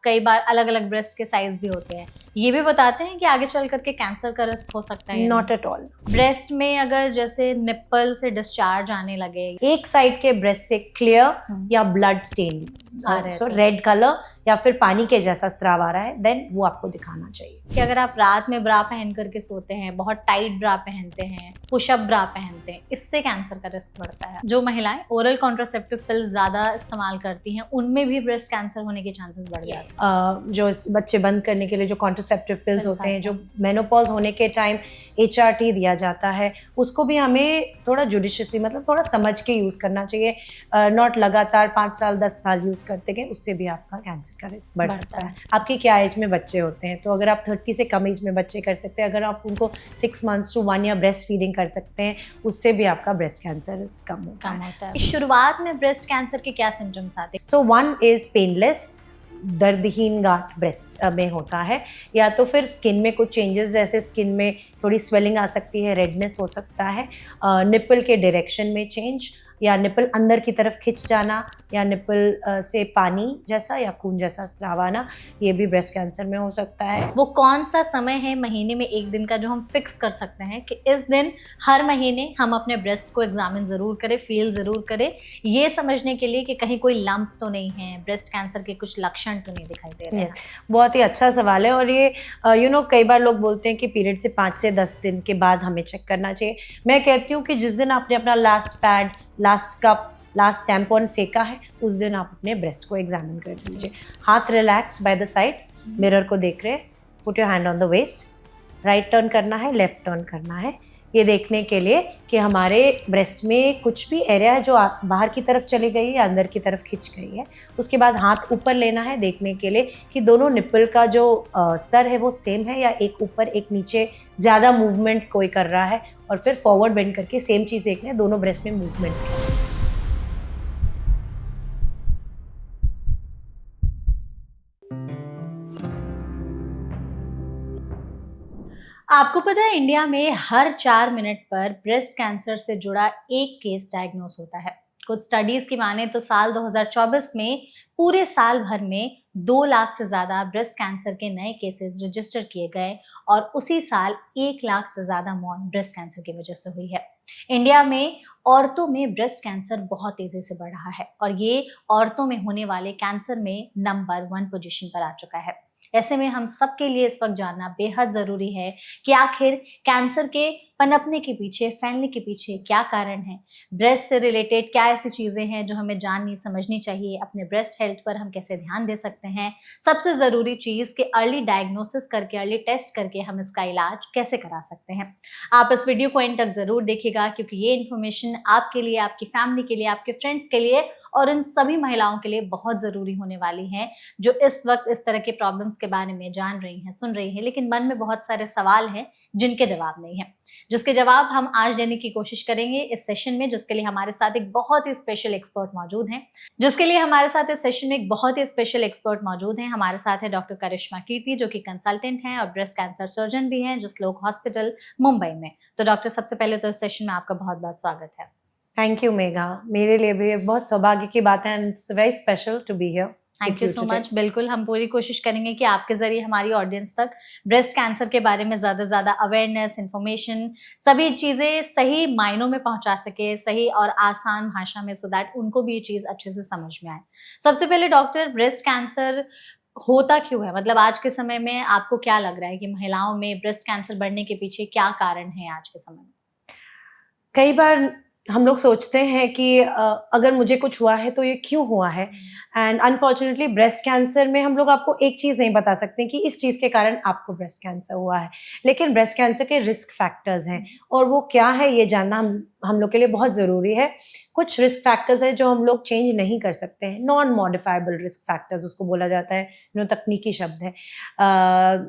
कई बार अलग अलग ब्रेस्ट के साइज भी होते हैं, ये भी बताते हैं कि आगे चल करके कैंसर का रिस्क हो सकता है? Not at all. ब्रेस्ट में अगर जैसे निप्पल से डिस्चार्ज आने लगे, एक साइड के ब्रेस्ट से क्लियर या ब्लड स्टेन सो रेड कलर या फिर पानी के जैसा स्राव आ रहा है, देन वो आपको दिखाना चाहिए। कि अगर आप रात में ब्रा पहन करके सोते हैं, बहुत टाइट ब्रा पहनते हैं, पुशअप ब्रा पहनते हैं, इससे कैंसर का रिस्क बढ़ता है। जो महिलाएं ओरल कॉन्ट्रासेप्टिव पिल्स ज्यादा इस्तेमाल करती हैं, उनमें भी ब्रेस्ट कैंसर होने के चांसेस बढ़ जाते हैं। जो बच्चे बंद करने के लिए जो कॉन्ट्रासेप्टिव पिल्स होते हैं, जो मेनोपॉज होने के टाइम HRT दिया जाता है, उसको भी हमें थोड़ा जुडिशियसली, मतलब थोड़ा समझ के यूज़ करना चाहिए। नॉट लगातार 5 साल 10 साल यूज़ करते गए, उससे भी आपका कैंसर का रिस्क बढ़ सकता है। आपकी क्या एज में बच्चे होते हैं, तो अगर आप 30 से कम एज में बच्चे कर सकते हैं, अगर आप उनको 6 months to 1 year breast feeding कर सकते हैं, उससे भी आपका ब्रेस्ट कैंसर रिस्क कम होता है। शुरुआत में ब्रेस्ट कैंसर के क्या सिम्टम्स आते हैं? सो 1 इज पेनलेस, दर्दहीन गांठ ब्रेस्ट में होता है, या तो फिर स्किन में कुछ चेंजेस, जैसे स्किन में थोड़ी स्वेलिंग आ सकती है, रेडनेस हो सकता है, निपल के डायरेक्शन में चेंज, या निपल अंदर की तरफ खिंच जाना, या निपल से पानी जैसा या खून जैसा स्राव आना, ये भी ब्रेस्ट कैंसर में हो सकता है। वो कौन सा समय है महीने में एक दिन का जो हम फिक्स कर सकते हैं कि इस दिन हर महीने हम अपने ब्रेस्ट को एग्जामिन ज़रूर करें, फील ज़रूर करें, ये समझने के लिए कि कहीं कोई लंप तो नहीं है, ब्रेस्ट कैंसर के कुछ लक्षण तो नहीं दिखाई दे रहे हैं? बहुत ही अच्छा सवाल है। और ये कई बार लोग बोलते हैं कि पीरियड से 5 से 10 दिन के बाद हमें चेक करना चाहिए। मैं कहती हूँ कि जिस दिन आपने अपना last pad, last cup, last tampon फेंका है, उस दिन आप अपने ब्रेस्ट को एग्जामिन कर लीजिए। हाथ relax by the side, mirror को देख रहे हैं, put your hand on the waist, right turn करना है, लेफ्ट टर्न करना है, ये देखने के लिए कि हमारे ब्रेस्ट में कुछ भी एरिया है जो बाहर की तरफ चली गई है या अंदर की तरफ खिंच गई है। उसके बाद हाथ ऊपर लेना है, देखने के लिए कि दोनों निप्पल का जो स्तर है वो सेम है, या एक ऊपर एक नीचे ज़्यादा मूवमेंट कोई कर रहा है, और फिर फॉरवर्ड बेंड करके सेम चीज़ देखना है, दोनों ब्रेस्ट में मूवमेंट कैसे। आपको पता है इंडिया में हर 4 मिनट पर ब्रेस्ट कैंसर से जुड़ा एक केस डायग्नोस होता है। कुछ स्टडीज की माने तो साल 2024 में पूरे साल भर में 2 लाख से ज्यादा ब्रेस्ट कैंसर के नए केसेस रजिस्टर किए गए, और उसी साल 1 लाख से ज्यादा मौत ब्रेस्ट कैंसर की वजह से हुई है। इंडिया में औरतों में ब्रेस्ट कैंसर बहुत तेजी से बढ़ रहा है, और ये औरतों में होने वाले कैंसर में नंबर 1 पोजीशन पर आ चुका है। ऐसे में हम सबके लिए इस वक्त जानना बेहद जरूरी है कि आखिर कैंसर के पनपने के पीछे, फैलने के पीछे क्या कारण है, ब्रेस्ट से रिलेटेड क्या ऐसी चीजें हैं जो हमें जाननी समझनी चाहिए, अपने ब्रेस्ट हेल्थ पर हम कैसे ध्यान दे सकते हैं, सबसे जरूरी चीज कि अर्ली डायग्नोसिस करके, अर्ली टेस्ट करके हम इसका इलाज कैसे करा सकते हैं। आप इस वीडियो को एंड तक जरूर देखिएगा, क्योंकि ये इन्फॉर्मेशन आपके लिए, आपकी फैमिली के लिए, आपके फ्रेंड्स के लिए और इन सभी महिलाओं के लिए बहुत जरूरी होने वाली है, जो इस वक्त इस तरह के प्रॉब्लम्स के बारे में जान रही हैं, सुन रही हैं, लेकिन मन में बहुत सारे सवाल हैं जिनके जवाब नहीं है, जिसके जवाब हम आज देने की कोशिश करेंगे इस सेशन में, जिसके लिए हमारे साथ एक बहुत ही स्पेशल एक्सपर्ट मौजूद हैं। हमारे साथ है डॉक्टर करिश्मा कीर्ति, जो कि कंसल्टेंट हैं और ब्रेस्ट कैंसर सर्जन भी हैं जसलोक हॉस्पिटल मुंबई में। तो डॉक्टर, सबसे पहले तो इस सेशन में आपका बहुत बहुत स्वागत है। थैंक यू मेघा, मेरे लिए भी बहुत सौभाग्य की बात है, and it's very special to be here. Thank you so much. बिल्कुल, हम पूरी कोशिश करेंगे कि आपके जरिए हमारी ऑडियंस तक ब्रेस्ट कैंसर के बारे में ज़्यादा से ज़्यादा अवेयरनेस, इन्फॉर्मेशन, सभी चीज़ें सही मायनों में पहुंचा सके, सही और आसान भाषा में, सो दैट उनको भी ये चीज़ अच्छे से समझ में आए। सबसे पहले डॉक्टर, ब्रेस्ट कैंसर होता क्यों है? मतलब आज के समय में आपको क्या लग रहा है कि महिलाओं में ब्रेस्ट कैंसर बढ़ने के पीछे क्या कारण है आज के समय में? कई बार हम लोग सोचते हैं कि अगर मुझे कुछ हुआ है तो ये क्यों हुआ है, एंड अनफॉर्चुनेटली ब्रेस्ट कैंसर में हम लोग आपको एक चीज़ नहीं बता सकते कि इस चीज़ के कारण आपको ब्रेस्ट कैंसर हुआ है, लेकिन ब्रेस्ट कैंसर के रिस्क फैक्टर्स हैं, और वो क्या है ये जानना हम लोग के लिए बहुत ज़रूरी है। कुछ रिस्क फैक्टर्स हैं जो हम लोग चेंज नहीं कर सकते हैं, नॉन मॉडिफाइबल रिस्क फैक्टर्स उसको बोला जाता है, तकनीकी शब्द है।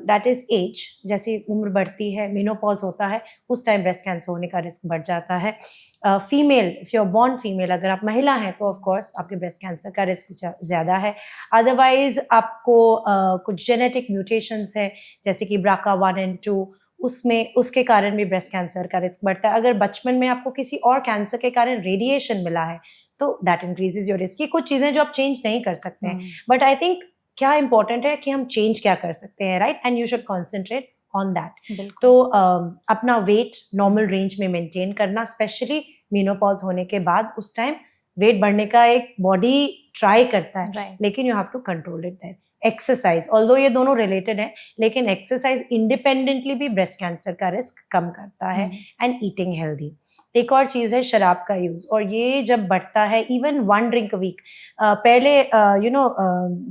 दैट इज़ एज, जैसी उम्र बढ़ती है, मेनोपॉज होता है, उस टाइम ब्रेस्ट कैंसर होने का रिस्क बढ़ जाता है। Female, if you are born female, अगर आप महिला हैं तो ऑफ कोर्स आपके ब्रेस्ट कैंसर का रिस्क ज़्यादा है। अदरवाइज आपको कुछ जेनेटिक म्यूटेशंस हैं, जैसे कि BRCA1 and 2, उसके कारण भी ब्रेस्ट कैंसर का रिस्क बढ़ता है। अगर बचपन में आपको किसी और कैंसर के कारण रेडिएशन मिला है तो दैट इंक्रीजेज योर रिस्क। ये कुछ चीज़ें जो आप चेंज नहीं कर सकते हैं, बट आई थिंक क्या इंपॉर्टेंट है कि हम चेंज क्या कर सकते हैं, right, and you should concentrate on that. बिल्कुल। तो अपना वेट नॉर्मल रेंज में मेंटेन करना, स्पेशली मेनोपॉज होने के बाद, उस टाइम वेट बढ़ने का एक बॉडी ट्राई करता है, राइट। लेकिन you have to control it then. Exercise, although ये दोनों रिलेटेड है, लेकिन एक्सरसाइज इंडिपेंडेंटली भी ब्रेस्ट कैंसर का रिस्क कम करता है, एंड ईटिंग हेल्दी। एक और चीज़ है शराब का यूज़, और ये जब बढ़ता है, इवन 1 ड्रिंक वीक, पहले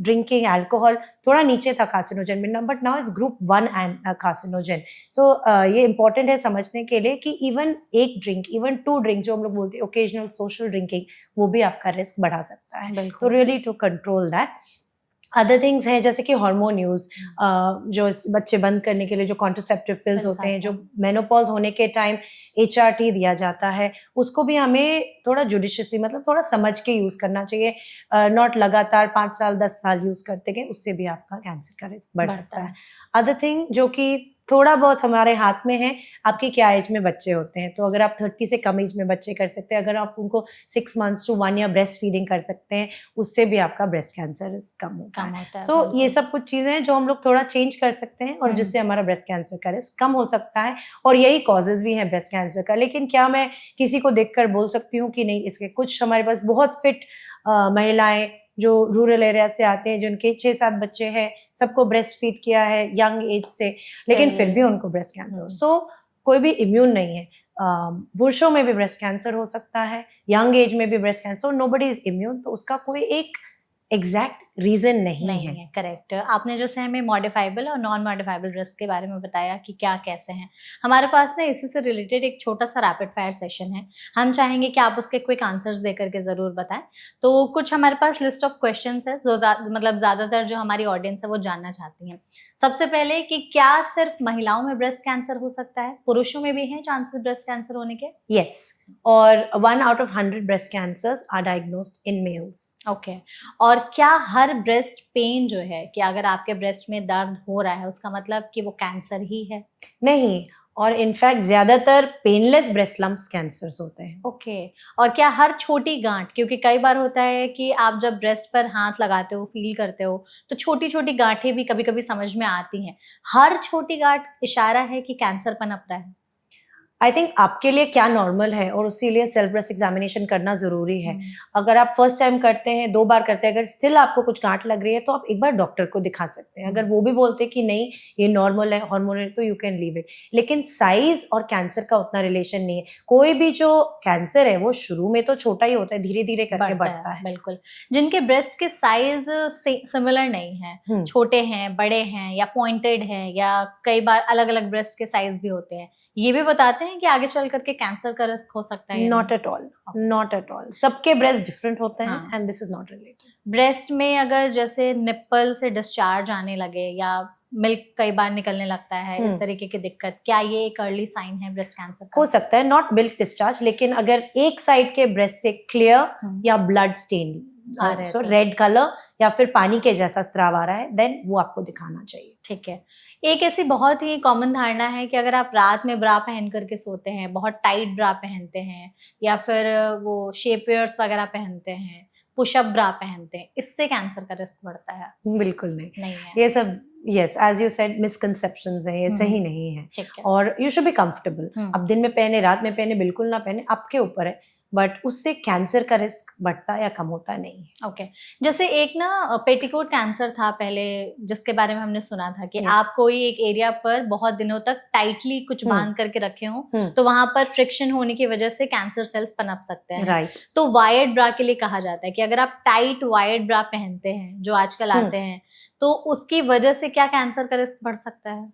ड्रिंकिंग अल्कोहल थोड़ा नीचे था कार्सिनोजन में, but now it's group 1 and carcinogen. So ये इंपॉर्टेंट है समझने के लिए कि इवन 1 ड्रिंक, इवन 2 ड्रिंक जो हम लोग बोलते हैं ओकेजनल सोशल ड्रिंकिंग, वो भी आपका रिस्क बढ़ा सकता है। तो really to control that. Other things हैं जैसे कि हार्मोन यूज, जो बच्चे बंद करने के लिए जो कॉन्ट्रासेप्टिव पिल्स होते हैं, जो मेनोपॉज होने के टाइम HRT दिया जाता है, उसको भी हमें थोड़ा जुडिशियसली, मतलब थोड़ा समझ के यूज करना चाहिए, नॉट लगातार 5 साल 10 साल यूज करते गए, उससे भी आपका कैंसर का रिस्क बढ़ सकता है। अदर थिंग जो कि थोड़ा बहुत हमारे हाथ में है, आपकी क्या एज में बच्चे होते हैं। तो अगर आप 30 से कम एज में बच्चे कर सकते हैं, अगर आप उनको 6 months to 1 year breast feeding कर सकते हैं, उससे भी आपका ब्रेस्ट कैंसर रिस्क कम होता है। सो ये सब कुछ चीज़ें हैं जो हम लोग थोड़ा चेंज कर सकते हैं, और जिससे हमारा ब्रेस्ट कैंसर का रिस्क कम हो सकता है, और यही कॉजेज भी हैं ब्रेस्ट कैंसर का। लेकिन क्या मैं किसी को देखकर बोल सकती हूँ कि नहीं, इसके कुछ हमारे पास बहुत फिट महिलाएं जो रूरल एरिया से आते हैं, जिनके 6-7 बच्चे हैं, सबको ब्रेस्ट फीड किया है यंग एज से, लेकिन फिर भी उनको ब्रेस्ट कैंसर। सो कोई भी इम्यून नहीं है। पुरुषों में भी ब्रेस्ट कैंसर हो सकता है, यंग एज में भी breast cancer, nobody is immune. तो उसका कोई एक एग्जैक्ट रीजन नहीं है। करेक्ट। आपने जैसे हमें मॉडिफाइबल और नॉन मॉडिफाइबल रिस्क के बारे में बताया कि क्या कैसे हैं, हमारे पास ना इसी से रिलेटेड एक छोटा सा रैपिड फायर सेशन है। हम चाहेंगे कि आप उसके क्विक आंसर्स दे करके जरूर बताएं। तो कुछ हमारे पास लिस्ट ऑफ क्वेश्चंस है जो मतलब ज्यादातर जो हमारी ऑडियंस है वो जानना चाहती है। सबसे पहले कि क्या सिर्फ महिलाओं में ब्रेस्ट कैंसर हो सकता है, पुरुषों में भी है चांसेस ब्रेस्ट कैंसर होने के? यस, और 1 out of 100 breast cancers are diagnosed in males. Okay. और क्या हर ब्रेस्ट पेन जो है, कि अगर आपके ब्रेस्ट में दर्द हो रहा है उसका मतलब कि वो कैंसर ही है? नहीं, और इनफैक्ट ज्यादातर पेनलेस ब्रेस्ट लम्प्स कैंसर्स होते हैं। ओके। और क्या हर छोटी गांठ, क्योंकि कई बार होता है कि आप जब ब्रेस्ट पर हाथ लगाते हो, फील करते हो, तो छोटी छोटी गांठें भी कभी कभी समझ में आती हैं, हर छोटी गांठ इशारा है कि कैंसर पनप रहा है? आई थिंक आपके लिए क्या नॉर्मल है, और उसी लिए सेल्फ ब्रेस्ट एग्जामिनेशन करना ज़रूरी है। अगर आप फर्स्ट टाइम करते हैं, 2 बार करते हैं, अगर स्टिल आपको कुछ गांठ लग रही है, तो आप एक बार डॉक्टर को दिखा सकते हैं। अगर वो भी बोलते हैं कि नहीं ये नॉर्मल है, हार्मोनल, तो यू कैन लीव इट। लेकिन साइज और कैंसर का उतना रिलेशन नहीं है। कोई भी जो कैंसर है वो शुरू में तो छोटा ही होता है, धीरे धीरे करके बढ़ता है। बिल्कुल। जिनके ब्रेस्ट के साइज सिमिलर नहीं है, छोटे हैं, बड़े हैं, या पॉइंटेड हैं, या कई बार अलग अलग ब्रेस्ट के साइज भी होते हैं, ये भी बताते हैं कि आगे चल करके कैंसर का रिस्क हो सकता है? Not at all, not at all. सबके ब्रेस्ट डिफरेंट होते हैं, and this is not related. Breast में अगर जैसे निप्पल से डिस्चार्ज आने लगे, या मिल्क कई बार निकलने लगता है, इस तरीके की दिक्कत, क्या ये एक अर्ली साइन है ब्रेस्ट कैंसर का? हो सकता है, नॉट मिल्क डिस्चार्ज, लेकिन अगर एक साइड के ब्रेस्ट से क्लियर या ब्लड स्टेन, सो रेड कलर या फिर पानी के जैसा स्राव आ रहा है, देन वो आपको दिखाना चाहिए। ठीक है। एक ऐसी बहुत ही कॉमन धारणा है कि अगर आप रात में ब्रा पहन करके सोते हैं, बहुत टाइट ब्रा पहनते हैं, या फिर वो शेप वेयर्स वगैरह पहनते हैं, पुशअप ब्रा पहनते हैं, इससे कैंसर का रिस्क बढ़ता है? बिल्कुल नहीं है। ये सब, yes, as you said, misconceptions हैं, ये सही नहीं है। और यू शुड बी कंफर्टेबल। अब दिन में पहने, रात में पहने, बिल्कुल ना पहने, आपके ऊपर है, बट उससे कैंसर का रिस्क बढ़ता या कम होता नहीं है। ओके। जैसे एक ना पेटिकोट कैंसर था पहले, जिसके बारे में हमने सुना था कि आप कोई एक एरिया पर बहुत दिनों तक टाइटली कुछ बांध करके रखे हो, तो वहां पर फ्रिक्शन होने की वजह से कैंसर सेल्स पनप सकते हैं। राइट। तो वायर्ड ब्रा के लिए कहा जाता है कि अगर आप टाइट वायर्ड ब्रा पहनते हैं, जो आजकल आते हैं, तो उसकी वजह से क्या कैंसर का रिस्क बढ़ सकता है?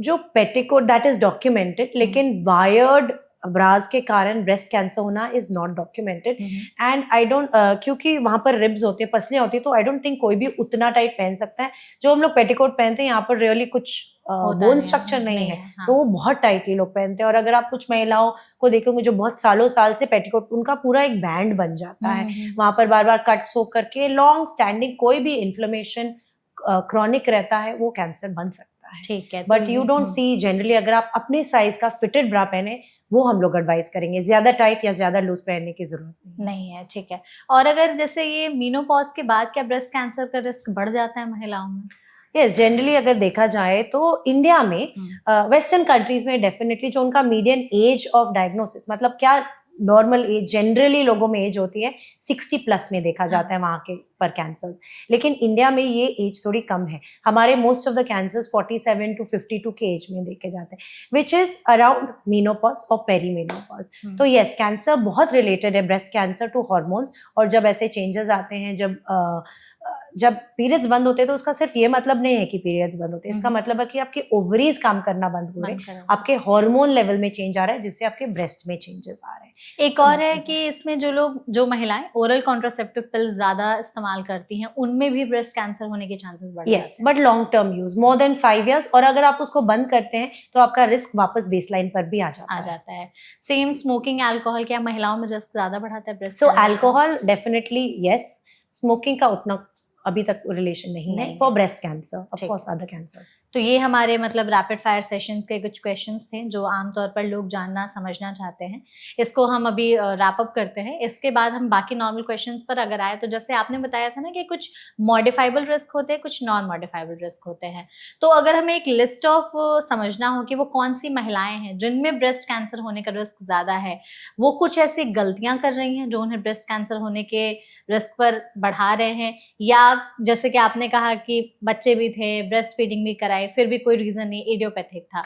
जो पेटिकोट, दैट इज डॉक्यूमेंटेड, लेकिन वायर्ड ब्राज के कारण ब्रेस्ट कैंसर होना is not documented. And I don't, क्योंकि वहां पर रिब्स होते हैं, पसलियां होती है, तो आई डोंट थिंक कोई भी उतना टाइट पहन सकता है। जो हम लोग पेटिकोट पहनते हैं, यहाँ पर रियली कुछ बोन स्ट्रक्चर नहीं है, तो वो बहुत टाइटली लोग पहनते हैं। और अगर आप कुछ महिलाओं को देखोगे जो बहुत सालों साल से पेटिकोट, उनका पूरा एक बैंड बन जाता है, वहां पर बार बार कट्स होकर के, लॉन्ग स्टैंडिंग, कोई भी इन्फ्लेमेशन क्रॉनिक रहता है, वो कैंसर बन सकता है। होता है, ठीक है, but you don't see generally अगर आप अपने साइज का फिटेड ब्रा पहने वो हम लोग एडवाइस करेंगे, ज्यादा टाइट या ज्यादा लूज पहनने की जरूरत नहीं है। ठीक है, और अगर जैसे ये मीनोपॉज के बाद क्या ब्रेस्ट कैंसर का रिस्क बढ़ जाता है महिलाओं में? यस, जनरली अगर देखा जाए तो इंडिया में वेस्टर्न कंट्रीज में डेफिनेटली जो उनका मीडियन एज ऑफ डायग्नोसिस, मतलब क्या नॉर्मल एज जनरली लोगों में एज होती है 60 प्लस में देखा जाता है वहाँ के पर कैंसर्स, लेकिन इंडिया में ये एज थोड़ी कम है। हमारे most of the cancers 47 to 52 के एज में देखे जाते हैं, विच इज अराउंड मीनोपॉज और पेरीमेनोपॉज। तो यस, कैंसर बहुत रिलेटेड है ब्रेस्ट कैंसर टू हार्मोन्स, और जब ऐसे चेंजेस आते हैं, जब पीरियड्स बंद होते हैं तो उसका सिर्फ ये मतलब नहीं है कि पीरियड्स बंद होते हैं, इसका मतलब है कि आपके ओवरीज काम करना बंद हो रहे हैं, आपके हार्मोन लेवल में चेंज आ रहा है जिससे आपके ब्रेस्ट में चेंजेस आ रहे हैं। एक और है कि इसमें जो महिलाएं ओरल कॉन्ट्रासेप्टिव पिल्स ज्यादा इस्तेमाल करती हैं उनमें भी ब्रेस्ट कैंसर होने के चांसेस बढ़ जाते हैं। Yes, but long term use more than 5 years, और अगर आप उसको बंद करते हैं तो आपका रिस्क वापस बेसलाइन पर भी आ जाता है। सेम स्मोकिंग, अल्कोहल क्या महिलाओं में रिस्क ज्यादा बढ़ाता है ब्रेस्ट? सो अल्कोहल डेफिनेटली यस, स्मोकिंग का उतना अभी तक रिलेशन नहीं है for breast cancer, of course other cancers. तो ये हमारे मतलब रैपिड फायर सेशन के कुछ क्वेश्चंस थे जो आमतौर पर लोग जानना समझना चाहते हैं। इसको हम अभी रैप अप करते हैं, इसके बाद हम बाकी नॉर्मल क्वेश्चंस पर अगर आए तो जैसे आपने बताया था ना कि कुछ मॉडिफाइबल रिस्क होते हैं, कुछ नॉन मॉडिफाइबल रिस्क होते हैं, तो अगर हमें एक लिस्ट ऑफ समझना हो कि वो कौन सी महिलाएं हैं जिनमें ब्रेस्ट कैंसर होने का रिस्क ज्यादा है, वो कुछ ऐसी गलतियां कर रही हैं जो उन्हें ब्रेस्ट कैंसर होने के रिस्क पर बढ़ा रहे हैं, या जैसे कि आपने कहा कि बच्चे भी थे, ब्रेस्ट फीडिंग भी कराई, फिर भी कोई रीजन नहीं, इडियोपैथिक था,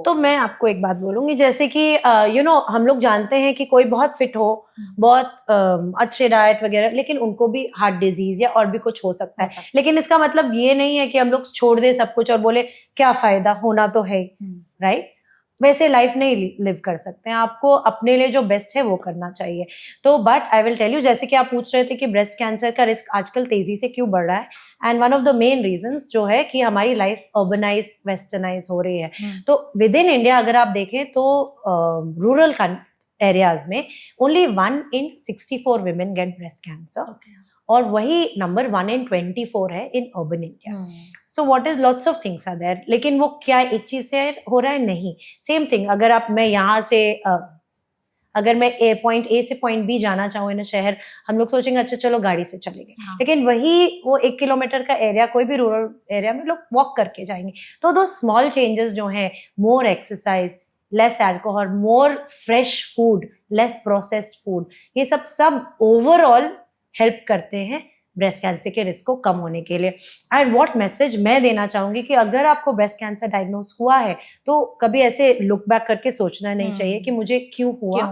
तो मैं आपको एक बात बोलूंगी, जैसे कि हम लोग जानते हैं कि कोई बहुत फिट हो, बहुत अच्छे डाइट वगैरह, लेकिन उनको भी हार्ट डिजीज या और भी कुछ हो सकता है, लेकिन इसका मतलब ये नहीं है कि हम लोग छोड़ दे सब कुछ और बोले क्या फायदा, होना तो है, राइट? वैसे लाइफ नहीं लिव कर सकते हैं, आपको अपने लिए जो बेस्ट है वो करना चाहिए। तो but I will tell you, जैसे कि आप पूछ रहे थे कि ब्रेस्ट कैंसर का रिस्क आजकल तेजी से क्यों बढ़ रहा है, and one of the main reasons जो है कि हमारी लाइफ अर्बनाइज वेस्टर्नाइज हो रही है। तो विद इन इंडिया अगर आप देखें तो रूरल एरियाज में only 1 in 64 women get breast cancer, और वही नंबर 1 in 24 है in urban India. So what is lots of things are there, लेकिन वो क्या एक चीज से हो रहा है? नहीं, सेम थिंग अगर मैं यहाँ से अगर मैं पॉइंट ए से पॉइंट बी जाना चाहूँ इन शहर, हम लोग सोचेंगे अच्छा चलो गाड़ी से चलेंगे, लेकिन वही वो 1 किलोमीटर का एरिया कोई भी रूरल एरिया में लोग वॉक करके जाएंगे। तो दो स्मॉल चेंजेस जो हैं, more exercise, less alcohol, more fresh food, less processed food, ये सब ओवरऑल हेल्प करते हैं ब्रेस्ट कैंसर के रिस्क को कम होने के लिए। एंड व्हाट मैसेज मैं देना चाहूंगी कि अगर आपको ब्रेस्ट कैंसर डायग्नोस हुआ है तो कभी ऐसे लुक बैक करके सोचना नहीं चाहिए कि मुझे क्यों हुआ।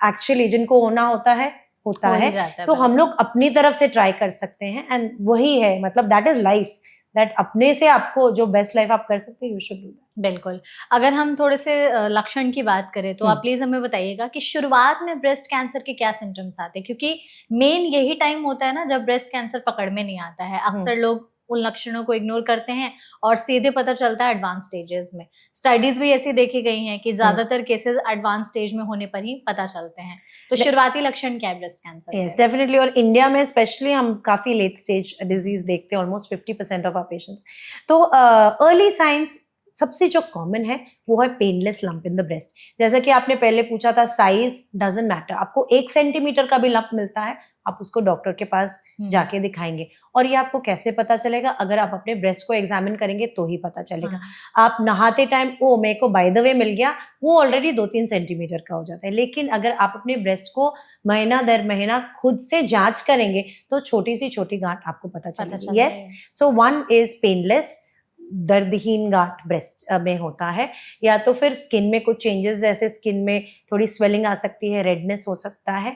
एक्चुअली जिनको होना होता है तो हम लोग अपनी तरफ से ट्राई कर सकते हैं, एंड वही है, मतलब दैट इज लाइफ, दैट अपने से आपको जो बेस्ट लाइफ आप कर सकते हैं, यू शुड डू दैट। बिल्कुल। अगर हम थोड़े से लक्षण की बात करें तो आप प्लीज हमें बताइएगा कि शुरुआत में ब्रेस्ट कैंसर के क्या सिम्टम्स आते हैं, क्योंकि मेन यही टाइम होता है ना जब ब्रेस्ट कैंसर पकड़ में नहीं आता है। अक्सर लोग उन लक्षणों को इग्नोर करते हैं और सीधे पता चलता है एडवांस स्टेजेस में। स्टडीज भी ऐसी देखी गई हैं कि ज्यादातर केसेस एडवांस स्टेज में होने पर ही पता चलते हैं। तो शुरुआती लक्षण क्या है ब्रेस्ट कैंसर? यस, डेफिनेटली, और इंडिया में स्पेशली हम काफी लेट स्टेज डिजीज देखते हैं, ऑलमोस्ट 50% ऑफ आवर पेशेंट्स। तो अर्ली साइंस सबसे जो कॉमन है वो है painless lump in the breast. जैसा कि आपने पहले पूछा था, साइज डजंट मैटर, आपको 1 सेंटीमीटर का भी लंप मिलता है, आप उसको डॉक्टर के पास जाके दिखाएंगे। और ये आपको कैसे पता चलेगा? अगर आप अपने ब्रेस्ट को एग्जामिन करेंगे तो ही पता चलेगा। आप नहाते टाइम मेरे को बाय द वे मिल गया, वो ऑलरेडी 2-3 सेंटीमीटर का हो जाता है। लेकिन अगर आप अपने ब्रेस्ट को महीना दर महीना खुद से जांच करेंगे तो छोटी सी छोटी गांठ आपको पता चलेगी। यस, सो 1 इज पेनलेस, दर्दहीन गांठ ब्रेस्ट में होता है, या तो फिर स्किन में कुछ चेंजेस, जैसे स्किन में थोड़ी स्वेलिंग आ सकती है, रेडनेस हो सकता है,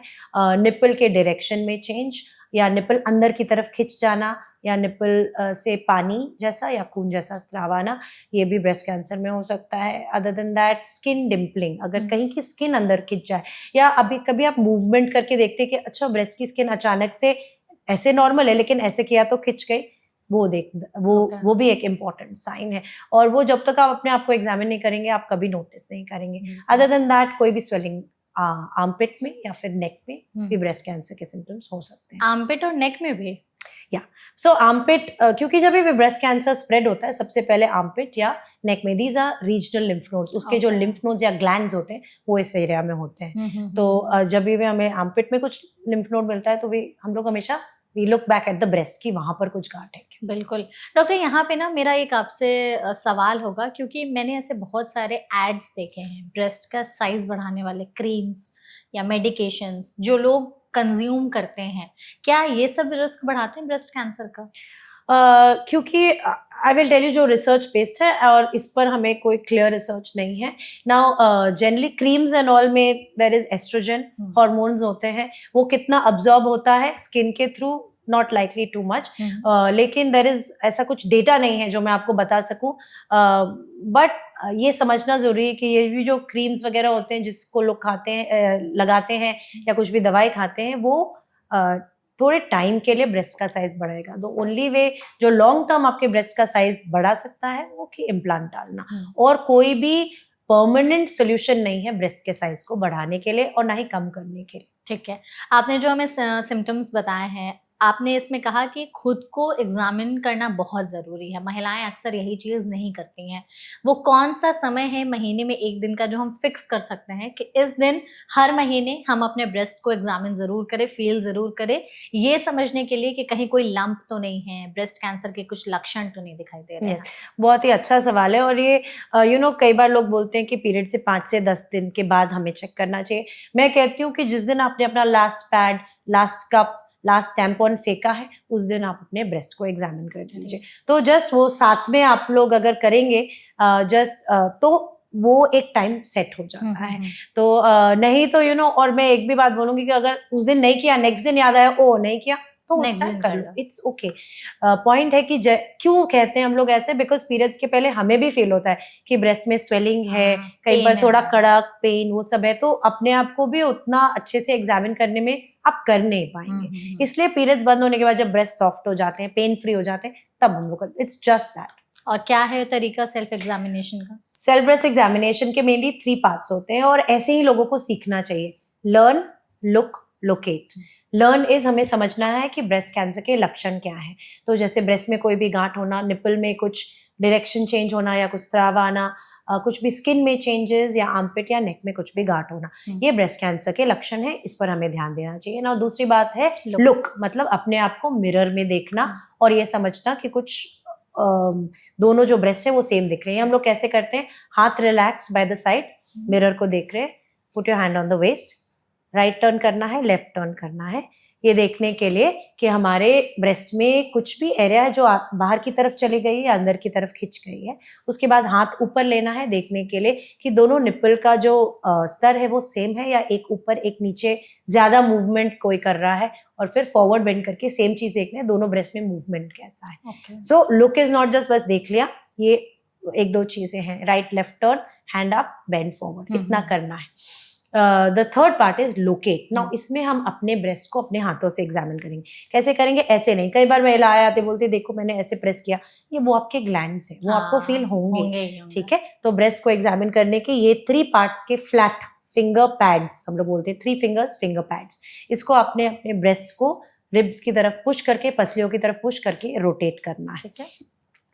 निपल के डायरेक्शन में चेंज, या निपल अंदर की तरफ खिंच जाना, या निपल से पानी जैसा या खून जैसा स्राव आना, ये भी ब्रेस्ट कैंसर में हो सकता है। Other than that, skin dimpling, अगर कहीं की स्किन अंदर खिंच जाए, या अभी कभी आप मूवमेंट करके देखते कि अच्छा ब्रेस्ट की स्किन अचानक से ऐसे नॉर्मल है लेकिन ऐसे किया तो खिंच गई, वो भी एक इम्पॉर्टेंट साइन है। और वो जब तक आप अपने आप को एग्जामिन नहीं करेंगे आप कभी नोटिस नहीं करेंगे। अदर देन दैट, कोई भी स्वेलिंग आर्मपिट में या फिर नेक में भी ब्रेस्ट कैंसर के सिम्टम्स हो सकते हैं। आर्मपिट और नेक में भी? या सो आर्मपिट, क्योंकि जब भी ब्रेस्ट कैंसर स्प्रेड होता है सबसे पहले आर्मपिट या नेक में, these are regional lymph nodes, उसके जो Okay. लिम्फ नोड्स या ग्लैंड्स होते हैं वो इस एरिया में होते हैं। तो हम्म। जब भी हमें आर्मपिट में कुछ लिम्फ नोड मिलता है तो हम लोग हमेशा we look back at the breast की वहां पर कुछ गांठ है क्या। बिल्कुल। डॉक्टर यहाँ पे ना मेरा एक आपसे सवाल होगा, क्योंकि मैंने ऐसे बहुत सारे एड्स देखे हैं ब्रेस्ट का साइज बढ़ाने वाले क्रीम्स या मेडिकेशंस जो लोग कंज्यूम करते हैं, क्या ये सब रिस्क बढ़ाते हैं ब्रेस्ट कैंसर का? क्योंकि आई विल टेल यू जो रिसर्च बेस्ड है और इस पर हमें कोई क्लियर रिसर्च नहीं है। Now generally creams and all में देयर इज एस्ट्रोजन, हॉर्मोन्स होते हैं, वो कितना अब्जॉर्ब होता है स्किन के through, not likely too much. लेकिन देयर इज ऐसा कुछ डेटा नहीं है जो मैं आपको बता सकूं, बट ये समझना जरूरी है कि ये भी जो क्रीम्स वगैरह होते हैं जिसको लोग खाते हैं, लगाते हैं या कुछ भी दवाई खाते हैं, वो थोड़े टाइम के लिए ब्रेस्ट का साइज बढ़ाएगा। द ओनली वे जो लॉन्ग टर्म आपके ब्रेस्ट का साइज बढ़ा सकता है वो कि इम्प्लांट डालना, और कोई भी परमानेंट सोल्यूशन नहीं है ब्रेस्ट के साइज को बढ़ाने के लिए और ना ही कम करने के लिए। ठीक है, आपने जो हमें सिम्टम्स बताए हैं, आपने इसमें कहा कि खुद को एग्जामिन करना बहुत ज़रूरी है। महिलाएं अक्सर यही चीज़ नहीं करती हैं। वो कौन सा समय है महीने में एक दिन का जो हम फिक्स कर सकते हैं कि इस दिन हर महीने हम अपने ब्रेस्ट को एग्जामिन ज़रूर करें, फील ज़रूर करें, ये समझने के लिए कि कहीं कोई लंप तो नहीं है, ब्रेस्ट कैंसर के कुछ लक्षण तो नहीं दिखाई दे रहे हैं? बहुत ही अच्छा सवाल है। और ये कई बार लोग बोलते हैं कि पीरियड से 5 से 10 दिन के बाद हमें चेक करना चाहिए। मैं कहती हूँ कि जिस दिन आपने अपना last pad, last cup, last tampon फेंका है, उस दिन आप अपने ब्रेस्ट को एग्जामिन कर लीजिए। तो जस्ट वो साथ में आप लोग अगर करेंगे तो वो एक टाइम सेट हो जाता है। तो नहीं तो और मैं एक भी बात बोलूंगी कि अगर उस दिन नहीं किया, नेक्स्ट दिन याद आया, ओ नहीं किया, तो Next दिन कर लो, इट्स ओके। पॉइंट है कि क्यों कहते हैं हम लोग ऐसे, बिकॉज पीरियड्स के पहले हमें भी फील होता है कि ब्रेस्ट में स्वेलिंग है, कई बार थोड़ा कड़क पेन वो सब है, तो अपने आप को भी उतना अच्छे से एग्जामिन करने में आप कर नहीं पाएंगे। इसलिए पीरियड्स बंद होने के बाद जब ब्रेस्ट सॉफ्ट हो जाते हैं, पेन फ्री हो जाते हैं, तब हम लोग, इट्स जस्ट दैट। और क्या है तरीका सेल्फ एग्जामिनेशन का? सेल्फ ब्रेस्ट एग्जामिनेशन के मेनली 3 पार्ट्स होते हैं और ऐसे ही लोगों को सीखना चाहिए। Learn, look, locate. Learn is हमें समझना है कि ब्रेस्ट कैंसर के लक्षण क्या है। तो जैसे ब्रेस्ट में कोई भी गांठ होना, निपल में कुछ डायरेक्शन चेंज होना या कुछ स्राव आना, कुछ भी स्किन में चेंजेस या आर्मपिट या नेक में कुछ भी गांठ होना, ये ब्रेस्ट कैंसर के लक्षण है, इस पर हमें ध्यान देना चाहिए ना। दूसरी बात है लुक, मतलब अपने आप को मिरर में देखना और ये समझना कि कुछ दोनों जो ब्रेस्ट है वो सेम दिख रही है। हम लोग कैसे करते हैं, हाथ relax by the side, mirror को देख रहे हैं, put your hand on the waist, right turn करना है, लेफ्ट टर्न करना है, ये देखने के लिए कि हमारे ब्रेस्ट में कुछ भी एरिया है जो बाहर की तरफ चली गई है, अंदर की तरफ खिंच गई है। उसके बाद हाथ ऊपर लेना है देखने के लिए कि दोनों निपल का जो स्तर है वो सेम है या एक ऊपर एक नीचे ज्यादा मूवमेंट कोई कर रहा है, और फिर फॉरवर्ड बेंड करके सेम चीज देखना है दोनों ब्रेस्ट में मूवमेंट कैसा है। So look is not just बस देख लिया, ये 1-2 चीजें हैं, right left turn, hand up, bend forward, इतना करना है। The third part is locate. Now इसमें हम अपने ब्रेस्ट को अपने हाथों से एग्जामिन करेंगे। कैसे करेंगे, ऐसे नहीं। कई बार महिला आते बोलते देखो मैंने ऐसे प्रेस किया, ये वो आपके ग्लैंड्स है, वो आपको फील होंगे, ठीक है। तो ब्रेस्ट को एग्जामिन करने के ये 3 पार्ट्स के फ्लैट फिंगर पैड्स हम लोग बोलते हैं, 3 फिंगर्स फिंगर पैड्स, इसको अपने अपने ब्रेस्ट को रिब्स की तरफ पुश करके, पसलियों की तरफ पुश करके रोटेट करना है, ठीक है।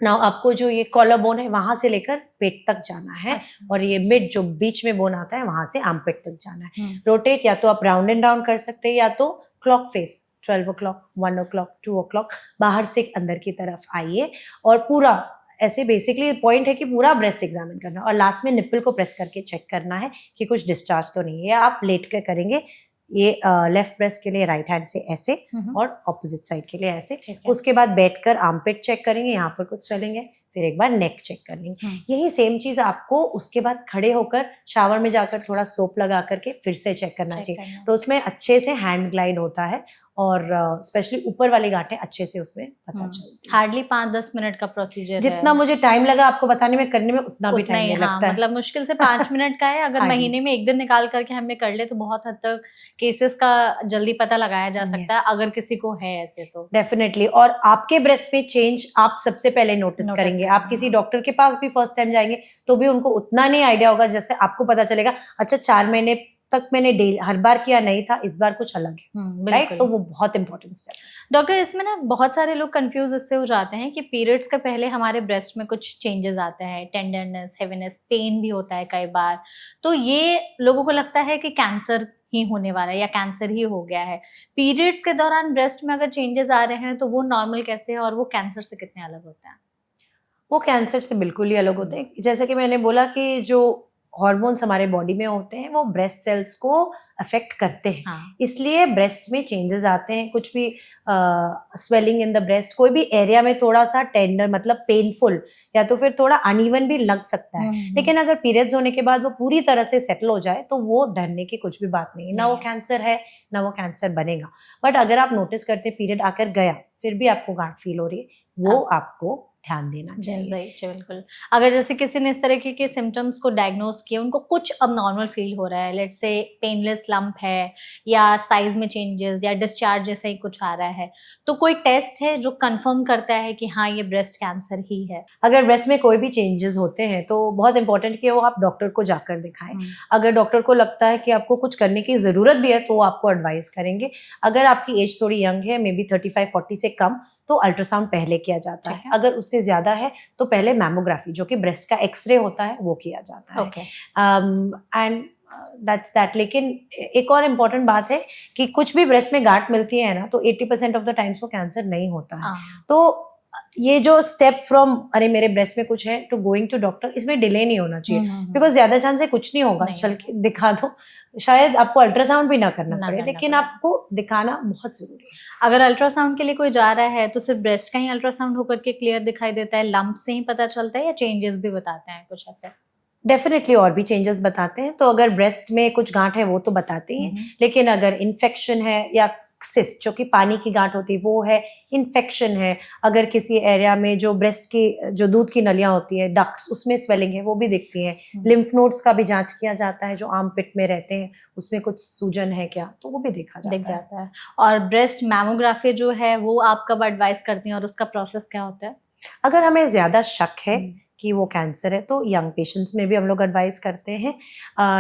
नाउ आपको जो ये कॉलर बोन है वहां से लेकर पेट तक जाना है। अच्छा। और ये मिड जो बीच में बोन आता है वहां से आर्मपिट तक जाना है। रोटेट या तो आप राउंड एंड डाउन कर सकते हैं या तो clock face, 12 o'clock, 1 o'clock, 2 o'clock, बाहर से अंदर की तरफ आइए और पूरा ऐसे बेसिकली पॉइंट है कि पूरा ब्रेस्ट एग्जामिन करना और लास्ट में निप्पल को प्रेस करके चेक करना है कि कुछ डिस्चार्ज तो नहीं है। आप लेट कर करेंगे, ये लेफ्ट ब्रेस्ट के लिए राइट हैंड से ऐसे और ऑपोजिट साइड के लिए ऐसे। उसके बाद बैठकर आर्मपिट चेक करेंगे, यहाँ पर कुछ स्वेलिंग है, फिर एक बार नेक चेक कर लेंगे। यही सेम चीज आपको उसके बाद खड़े होकर शावर में जाकर थोड़ा सोप लगा करके फिर से चेक करना चाहिए। तो उसमें अच्छे से हैंड ग्लाइड होता है और स्पेशली ऊपर वाली गांठें अच्छे से उसमें पता चलती है। हार्डली 5-10 मिनट का प्रोसीजर जितना मुझे टाइम लगा आपको बताने में, करने में उतना भी टाइम नहीं लगता है। मतलब मुश्किल से 5 मिनट का है। अगर महीने में एक दिन निकाल करके हमें कर ले तो बहुत हद तक केसेस का जल्दी पता लगाया जा सकता है, अगर किसी को है ऐसे तो डेफिनेटली। और आपके ब्रेस्ट पे चेंज आप सबसे पहले नोटिस करेंगे। आप किसी डॉक्टर के पास भी फर्स्ट टाइम जाएंगे तो भी उनको उतना नहीं आइडिया होगा जैसे आपको पता चलेगा। अच्छा 4 महीने तक मैंने डेली हर बार किया नहीं था, इस बार कुछ अलग है, राइट? बिल्कुल। तो वो बहुत इंपॉर्टेंट स्टेप है। डॉक्टर, इसमें ना बहुत सारे लोग कंफ्यूज इससे हो जाते हैं कि पीरियड्स के पहले हमारे ब्रेस्ट में कुछ चेंजेस आते हैं, टेंडरनेस, हेवीनेस, पेन भी होता है कई बार। तो ये लोगों को लगता है कि कैंसर ही होने वाला है या कैंसर ही हो गया है। पीरियड्स के दौरान ब्रेस्ट में अगर चेंजेस आ रहे हैं तो वो नॉर्मल कैसे है और वो कैंसर से कितने अलग होते हैं? वो कैंसर से बिल्कुल ही अलग होते हैं। जैसे कि मैंने बोला कि जो हॉर्मोन्स हमारे बॉडी में होते हैं वो ब्रेस्ट सेल्स को अफेक्ट करते हैं। हाँ। इसलिए ब्रेस्ट में चेंजेस आते हैं, कुछ भी स्वेलिंग इन द ब्रेस्ट, कोई भी एरिया में थोड़ा सा टेंडर मतलब पेनफुल या तो फिर थोड़ा अनइवन भी लग सकता है। लेकिन अगर पीरियड्स होने के बाद वो पूरी तरह से सेटल हो जाए तो वो डरने की कुछ भी बात नहीं है। ना वो कैंसर है ना वो कैंसर बनेगा। बट अगर आप नोटिस करते पीरियड आकर गया फिर भी आपको गांठ फील हो रही है, वो आपको ध्यान देना चाहिए। जी बिल्कुल। अगर जैसे किसी ने इस तरीके के सिम्टम्स को डायग्नोज किया, उनको कुछ अबनॉर्मल फील हो रहा है, लेट्स से पेनलेस लंप है या साइज में चेंजेस या डिस्चार्ज जैसा ही कुछ आ रहा है, तो कोई टेस्ट है जो कंफर्म करता है कि हाँ ये ब्रेस्ट कैंसर ही है? अगर ब्रेस्ट में कोई भी चेंजेस होते हैं तो बहुत इंपॉर्टेंट कि वो आप डॉक्टर को जाकर दिखाएं। अगर डॉक्टर को लगता है कि आपको कुछ करने की जरूरत भी है तो वो आपको एडवाइस करेंगे। अगर आपकी एज थोड़ी यंग है, मे बी 35-40 से कम, तो अल्ट्रासाउंड पहले किया जाता है। अगर उससे ज्यादा है तो पहले मैमोग्राफी जो कि ब्रेस्ट का एक्सरे होता है वो किया जाता है। And that's that. लेकिन एक और इम्पॉर्टेंट बात है कि कुछ भी ब्रेस्ट में गांठ मिलती है ना तो 80% ऑफ द टाइम्स वो कैंसर नहीं होता है। तो ये जो स्टेप फ्रॉम अरे मेरे ब्रेस्ट में कुछ है टू गोइंग टू डॉक्टर, इसमें डिले नहीं होना चाहिए, बिकॉज ज्यादा चांस है कुछ नहीं होगा, चल के दिखा दो, शायद आपको अल्ट्रासाउंड भी ना करना पड़े, लेकिन आपको दिखाना बहुत जरूरी है। अगर अल्ट्रासाउंड के लिए कोई जा रहा है तो सिर्फ ब्रेस्ट का ही अल्ट्रासाउंड होकर के क्लियर दिखाई देता है, लंप से ही पता चलता है या चेंजेस भी बताते हैं कुछ ऐसे? डेफिनेटली और भी चेंजेस बताते हैं। तो अगर ब्रेस्ट में कुछ गांठ है वो तो बताते हैं, लेकिन अगर इन्फेक्शन है या सिस्ट जो कि पानी की गांठ होती है वो है, इन्फेक्शन है, अगर किसी एरिया में जो ब्रेस्ट की जो दूध की नलियां होती है डक्ट्स उसमें स्वेलिंग है वो भी दिखती है। लिम्फ नोड्स का भी जांच किया जाता है जो आर्म पिट में रहते हैं, उसमें कुछ सूजन है क्या तो वो भी दिख जाता है। और ब्रेस्ट मैमोग्राफी जो है वो आप कब एडवाइस करती हैं और उसका प्रोसेस क्या होता है? अगर हमें ज्यादा शक है कि वो कैंसर है तो यंग पेशेंट्स में भी हम लोग एडवाइस करते हैं।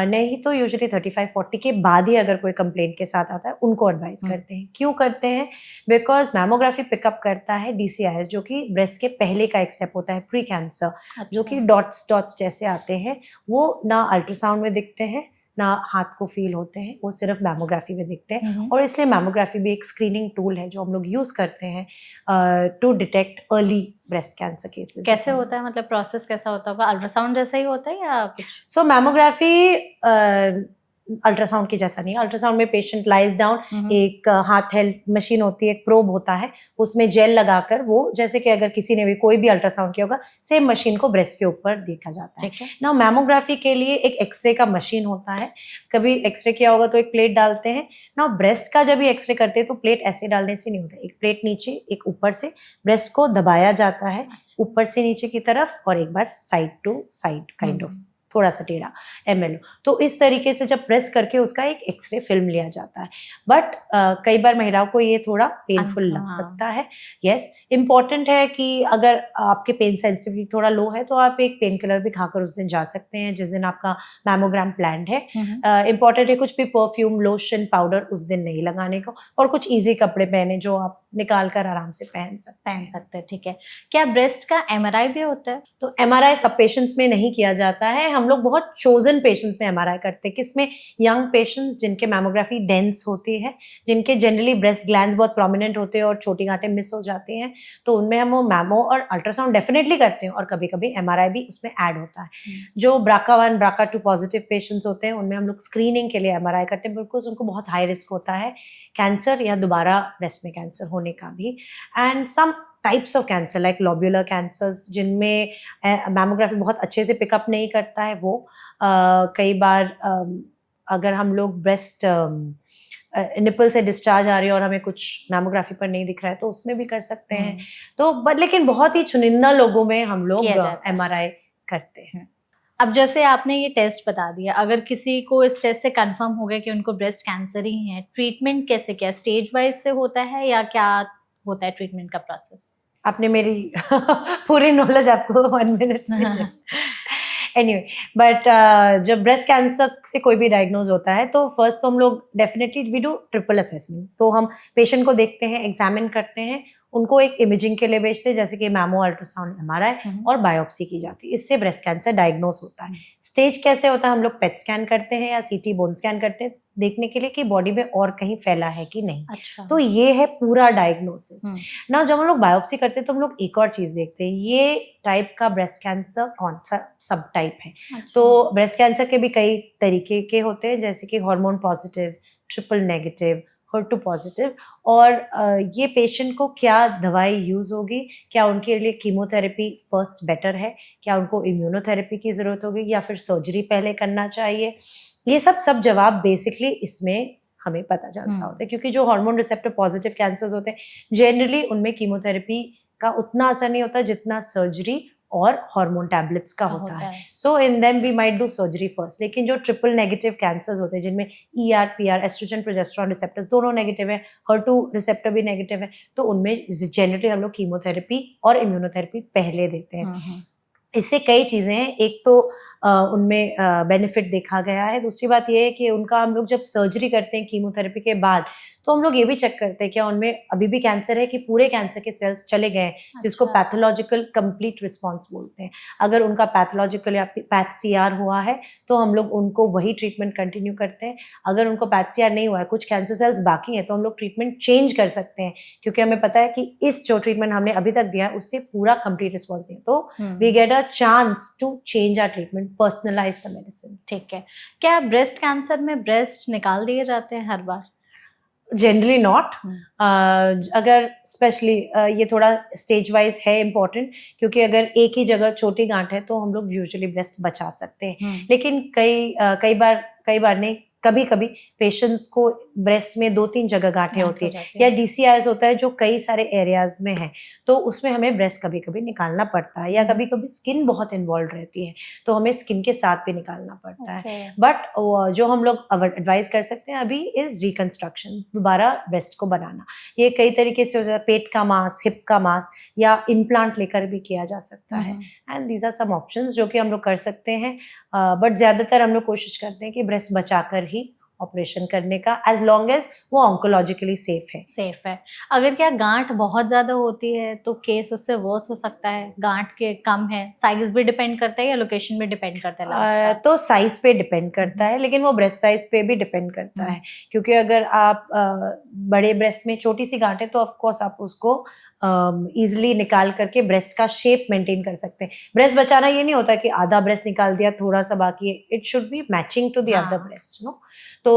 नहीं तो यूजुअली 35-40 के बाद ही अगर कोई कंप्लेंट के साथ आता है उनको एडवाइस करते हैं। क्यों करते हैं? बिकॉज मैमोग्राफी पिकअप करता है DCIS जो कि ब्रेस्ट के पहले का एक स्टेप होता है, प्री कैंसर, जो कि डॉट्स जैसे आते हैं, वो ना अल्ट्रासाउंड में दिखते हैं ना हाथ को फील होते हैं, वो सिर्फ मैमोग्राफी में दिखते हैं। और इसलिए मैमोग्राफी भी एक स्क्रीनिंग टूल है जो हम लोग यूज करते हैं to detect early breast cancer cases. कैसे होता है, मतलब प्रोसेस कैसा होता होगा? अल्ट्रासाउंड जैसा ही होता है या कुछ? सो मैमोग्राफी अल्ट्रासाउंड की जैसा नहीं है। अल्ट्रासाउंड में पेशेंट लाइज डाउन, एक हाथ हेल्ड मशीन होती है, एक प्रोब होता है, उसमें जेल लगाकर वो, जैसे कि अगर किसी ने भी कोई भी अल्ट्रासाउंड किया होगा, सेम मशीन को ब्रेस्ट के ऊपर देखा जाता है। ना मैमोग्राफी के लिए एक एक्सरे का मशीन होता है, कभी एक्सरे किया होगा तो एक प्लेट डालते हैं ना। ब्रेस्ट का जब भी एक्सरे करते हैं तो प्लेट ऐसे डालने से नहीं होता, एक प्लेट नीचे एक ऊपर से, ब्रेस्ट को दबाया जाता है ऊपर से नीचे की तरफ और एक बार side to side kind of, थोड़ा सा टेढ़ा ML। तो इस तरीके से जब प्रेस करके उसका एक एक्सरे फिल्म लिया जाता है। बट कई बार महिलाओं को ये थोड़ा पेनफुल लग सकता है। यस, इम्पॉर्टेंट है कि अगर आपके पेन सेंसिटिविटी थोड़ा लो है तो आप एक पेन किलर भी खाकर उस दिन जा सकते हैं जिस दिन आपका मैमोग्राम प्लान्ड है। इम्पॉर्टेंट है कुछ भी परफ्यूम, लोशन, पाउडर उस दिन नहीं लगाने को, और कुछ ईजी कपड़े पहने जो आप निकाल कर आराम से पहन सकते हैं। ठीक है। क्या ब्रेस्ट का MRI भी होता है? तो MRI सब पेशेंट्स में नहीं किया जाता है, हम लोग बहुत चोजन पेशेंट्स में MRI करते हैं। किसमें? यंग पेशेंट्स जिनके मैमोग्राफी डेंस होती है, जिनके जनरली ब्रेस्ट ग्लैंड्स बहुत प्रोमिनेंट होते हैं और छोटी गांठें मिस हो जाती हैं, तो उनमें हम वो मैमो और अल्ट्रासाउंड डेफिनेटली करते हैं और कभी कभी MRI भी उसमें ऐड होता है। जो BRCA1 BRCA2 पॉजिटिव पेशेंट्स होते हैं उनमें हम लोग स्क्रीनिंग के लिए MRI करते हैं, बिकॉज उनको बहुत हाई रिस्क होता है कैंसर या दोबारा ब्रेस्ट में कैंसर होने का भी। And some types of cancer like lobular cancers जिनमें मैमोग्राफी बहुत अच्छे से पिकअप नहीं करता है, वो कई बार अगर हम लोग ब्रेस्ट निपल से डिस्चार्ज आ रही है और हमें कुछ मैमोग्राफी पर नहीं दिख रहा है तो उसमें भी कर सकते हैं। तो बट लेकिन बहुत ही चुनिंदा लोगों में हम लोग MRI करते हैं। अब जैसे आपने ये टेस्ट बता दिया, अगर किसी को इस टेस्ट से कंफर्म हो गया कि उनको ब्रेस्ट कैंसर ही है, ट्रीटमेंट कैसे, क्या स्टेज वाइज से होता है या क्या होता है ट्रीटमेंट का प्रोसेस? आपने मेरी पूरी नॉलेज आपको 1 मिनट में एनीवे बट जब ब्रेस्ट कैंसर से कोई भी डायग्नोज होता है तो फर्स्ट तो हम लोग definitely we do triple assessment. तो हम पेशेंट को देखते हैं, एग्जामिन करते हैं, उनको एक इमेजिंग के लिए भेजते हैं जैसे कि मैमो, अल्ट्रासाउंड, एमआरआई और बायोप्सी की जाती है। इससे ब्रेस्ट कैंसर डायग्नोस होता है। स्टेज कैसे होता है, हम लोग पेट स्कैन करते हैं या सीटी बोन स्कैन करते हैं देखने के लिए कि बॉडी में और कहीं फैला है कि नहीं। अच्छा। तो ये है पूरा डायग्नोसिस। ना जब हम लोग बायोप्सी करते हैं तो हम लोग एक और चीज देखते हैं, ये टाइप का ब्रेस्ट कैंसर कौन सा सब टाइप है। अच्छा। तो ब्रेस्ट कैंसर के भी कई तरीके के होते हैं जैसे कि hormone positive, triple negative, HER2 positive. और ये पेशेंट को क्या दवाई यूज होगी, क्या उनके लिए कीमोथेरेपी फर्स्ट बेटर है, क्या उनको इम्यूनोथेरेपी की जरूरत होगी या फिर सर्जरी पहले करना चाहिए, ये सब जवाब बेसिकली इसमें हमें पता चलता होता है। क्योंकि जो हार्मोन रिसेप्टर पॉजिटिव कैंसर्स होते हैं जनरली उनमें कीमोथेरेपी का उतना असर नहीं होता जितना सर्जरी और हार्मोन टैबलेट्स का होता है। So in them we might do surgery first. लेकिन जो ट्रिपल नेगेटिव कैंसर्स होते हैं जिनमें ER, PR, oestrogen, progesterone receptors दोनों नेगेटिव है, HER2 रिसेप्टर भी नेगेटिव है, तो उनमें जनरली हम लोग कीमोथेरेपी और इम्यूनोथेरेपी पहले देते हैं। इससे कई चीज़ें हैं, एक तो उनमें बेनिफिट देखा गया है। दूसरी बात ये है कि उनका हम लोग जब सर्जरी करते हैं कीमोथेरेपी के बाद तो हम लोग ये भी चेक करते हैं क्या उनमें अभी भी कैंसर है कि पूरे कैंसर के सेल्स चले गए हैं, जिसको पैथोलॉजिकल कंप्लीट रिस्पॉन्स बोलते हैं। अगर उनका पैथोलॉजिकल या पैथ CR हुआ है तो हम लोग उनको वही ट्रीटमेंट कंटिन्यू करते हैं। अगर उनको पैथ CR नहीं हुआ है, कुछ कैंसर सेल्स बाकी हैं, तो हम लोग ट्रीटमेंट चेंज कर सकते हैं क्योंकि हमें पता है कि इस जो ट्रीटमेंट हमने अभी तक दिया है उससे पूरा कंप्लीट रिस्पॉन्स है। तो we get a chance to change our treatment, personalise the medicine. ठीक है। क्या ब्रेस्ट कैंसर में ब्रेस्ट निकाल दिए जाते हैं हर बार? Generally not. अगर स्पेशली ये थोड़ा स्टेज वाइज है इम्पॉर्टेंट, क्योंकि अगर एक ही जगह छोटी गांठ है तो हम लोग यूजुअली ब्रेस्ट बचा सकते हैं। लेकिन कई बार नहीं, कभी कभी पेशेंट्स को ब्रेस्ट में 2-3 जगह गांठें होती है या DCIS होता है जो कई सारे एरियाज में है, तो उसमें हमें ब्रेस्ट कभी कभी निकालना पड़ता है। या कभी कभी स्किन बहुत इन्वॉल्व रहती है तो हमें स्किन के साथ भी निकालना पड़ता है। बट जो हम लोग एडवाइस कर सकते हैं अभी इज रिकंस्ट्रक्शन, दोबारा ब्रेस्ट को बनाना। ये कई तरीके से हो जाता है, पेट का मांस, हिप का मांस या इम्प्लांट लेकर भी किया जा सकता है। And these are some options जो कि हम लोग कर सकते हैं। बट ज्यादातर हम लोग कोशिश करते हैं कि ब्रेस्ट बचाकर ही ऑपरेशन करने का, एज लॉन्ग एज वो ऑन्कोलॉजिकली सेफ है। अगर क्या गांठ बहुत ज्यादा होती है तो केस उससे वर्स हो सकता है? गांठ के कम है, साइज भी डिपेंड करता है या लोकेशन भी डिपेंड करता है? तो साइज पे डिपेंड करता है, लेकिन वो ब्रेस्ट साइज पे भी डिपेंड करता है। क्योंकि अगर आप बड़े ब्रेस्ट में छोटी सी गांठ है तो ऑफकोर्स आप उसको ईजिली निकाल करके ब्रेस्ट का शेप मेंटेन कर सकते हैं। ब्रेस्ट बचाना ये नहीं होता कि आधा ब्रेस्ट निकाल दिया थोड़ा सा बाकी है, it should be matching to the other breast, no. तो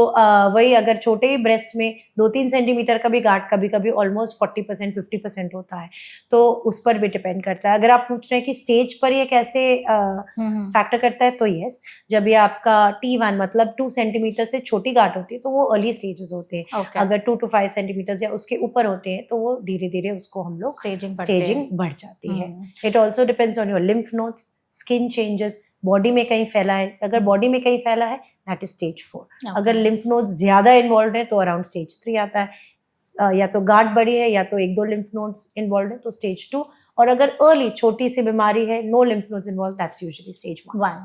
वही अगर छोटे ही ब्रेस्ट में 2-3 सेंटीमीटर का भी गांठ कभी कभी ऑलमोस्ट 40% 50% होता है, तो उस पर भी डिपेंड करता है। अगर आप पूछ रहे हैं कि स्टेज पर ये कैसे फैक्टर करता है, तो यस, जब ये आपका T1 मतलब 2 सेंटीमीटर से छोटी गांठ होती है तो वो अर्ली स्टेजेस होते हैं। अगर 2 to 5 सेंटीमीटर या उसके ऊपर होते हैं तो वो धीरे धीरे उसको हम लोग स्टेजिंग बढ़ जाती है। It also depends on your lymph nodes, skin changes, body में कहीं फैला है। अगर बॉडी में कहीं फैला है दैट इज स्टेज 4। अगर लिम्फ नोड्स ज्यादा इन्वॉल्व है तो अराउंड स्टेज 3 आता है। या तो गांठ बड़ी है या तो 1-2 लिम्फ नोड्स इन्वॉल्व है तो स्टेज 2। और अगर अर्ली छोटी सी बीमारी है, no lymph nodes involve, that's usually stage 1।